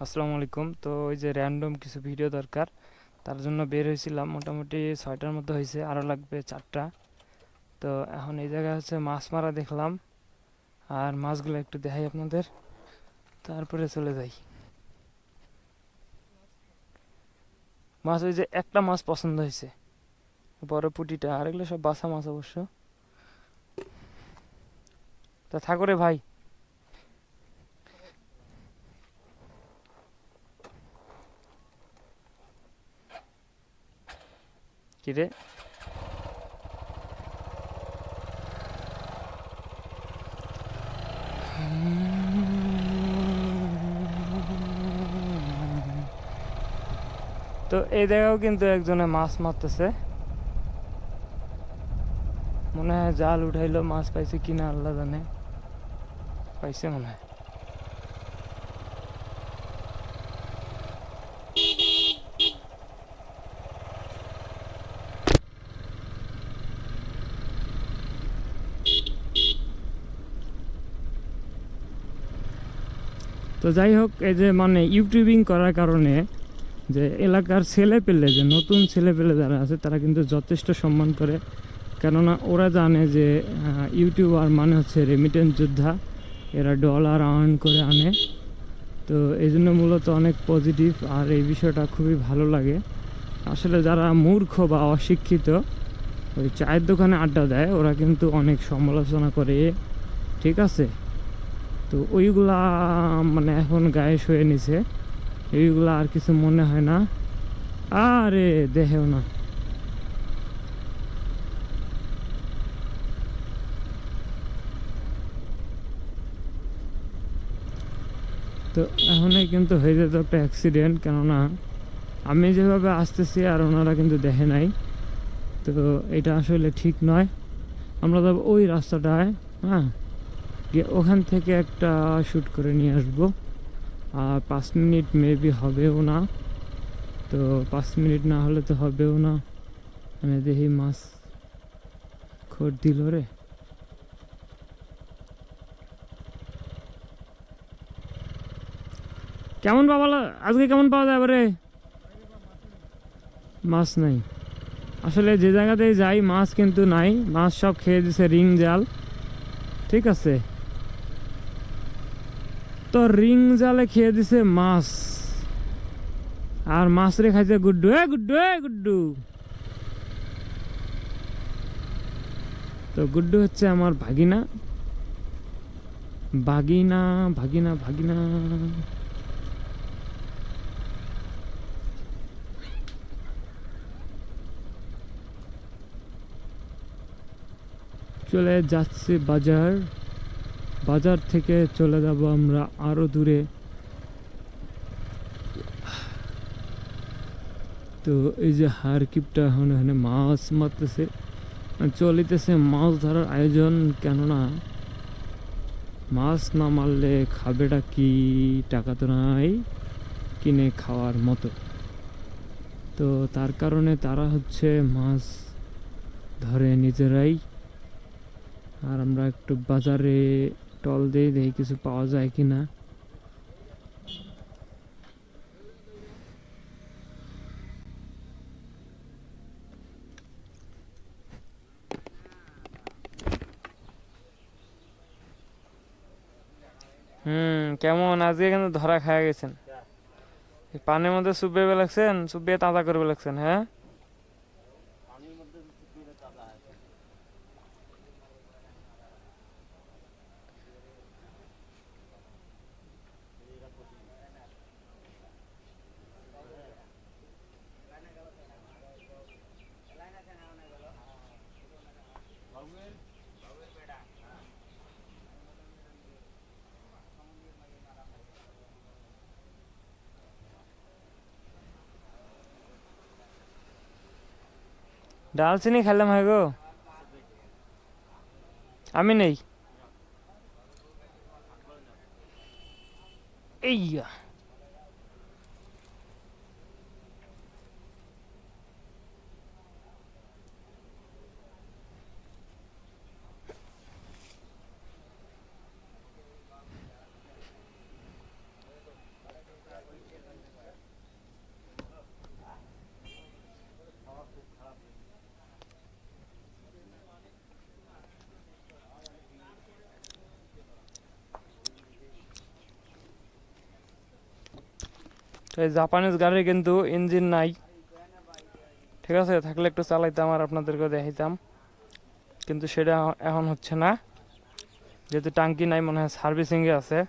আসসালামু আলাইকুম। তো ওই যে র্যান্ডম কিছু ভিডিও দরকার, তার জন্য বের হয়েছিলাম। মোটামুটি 6টার মতো হয়েছে, আরও লাগবে 4টা। তো এখন এই জায়গায় হচ্ছে মাছ মারা দেখলাম, আর মাছগুলো একটু দেখাই আপনাদের, তারপরে চলে যাই। মাছ ওই যে একটা মাছ পছন্দ হয়েছে, বড় পুঁটিটা, আর এগুলো সব বাসা মাছ অবশ্য। তা থাকো রে ভাই। কিরে, তো এই জায়গাও কিন্তু একজনে মাছ মারতেছে, মনে হয় জাল উঠাইলো, মাছ পাইছে কিনা আল্লাহ জানে। পাইছে মনে হয়। তো যাই হোক, এই যে মানে ইউটিউবিং করার কারণে যে এলাকার ছেলে পেলে, যে নতুন ছেলে পেলে যারা আছে, তারা কিন্তু যথেষ্ট সম্মান করে। কেননা ওরা জানে যে ইউটিউবার মানে হচ্ছে রেমিটেন্স যোদ্ধা, এরা ডলার আর্ন করে আনে। তো এই জন্য মূলত অনেক পজিটিভ, আর এই বিষয়টা খুবই ভালো লাগে। আসলে যারা মূর্খ বা অশিক্ষিত ওই চায়ের দোকানে আড্ডা দেয়, ওরা কিন্তু অনেক সমালোচনা করে, ঠিক আছে? তো ওইগুলা মানে এখন গায়ে শুয়ে নিছে, এইগুলা আর কিছু মনে হয় না। আরে দেহেও না। তো এখনই কিন্তু হয়ে যেত একটা অ্যাক্সিডেন্ট, কেননা আমি যেভাবে আসতেছি আর ওনারা কিন্তু দেখে নাই। তো এটা আসলে ঠিক নয়। আমরা যাব ওই রাস্তাটায়, হ্যাঁ, গিয়ে ওখান থেকে একটা শ্যুট করে নিয়ে আসবো। আর 5 মিনিট মেবি হবেও না। তো 5 মিনিট না হলে তো হবেও না। মানে দেখি মাছ খোর দিল রে। কেমন পাওয়া আজকে, কেমন পাওয়া যাবে রে? মাছ নাই। আসলে যে জায়গাতেই যাই মাছ কিন্তু নাই, মাছ সব খেয়ে দিছে রিং জাল, ঠিক আছে? তো রিং জালে খেয়ে দিছে মাছ, আর মাছ রে খাইছে গুড্ডু। এ গুড্ডু, এ গুড্ডু। তো গুড্ডু হচ্ছে আমার ভাগিনা, ভাগিনা, ভাগিনা, ভাগিনা। চলে যাচ্ছে বাজার, বাজার থেকে চলে যাব আমরা আরো দূরে। তো এই যে হারকিপটা এখন এখানে মাছ মারতেছে, চলিতেছে মাছ ধরার আয়োজন। কেননা মাছ না মারলে খাবেটা কি? টাকা তো নাই কিনে খাওয়ার মতো। তো তার কারণে তারা হচ্ছে মাছ ধরে নিজেরাই, আর আমরা একটু বাজারে টল দিয়ে দেখি কিছু পাওয়া যায় কিনা। কেমন আজকে কিন্তু ধরা খায়া গেছেন? এই পানির মধ্যে চুবিয়ে লাগছেন, চুবিয়ে তাজা করবে লাগছেন, হ্যাঁ? ডালচিনি খেলাম হয় গো, আমি নেই। এইয়া, তো এই জাপানিজ গাড়ির কিন্তু ইঞ্জিন নাই, ঠিক আছে, থাকলে একটু চালাইতাম আর আপনাদেরকে দেখাইতাম, কিন্তু সেটা এখন হচ্ছে না, যেহেতু টাঙ্কি নাই, মনে হয় সার্ভিসিংয়ে আছে।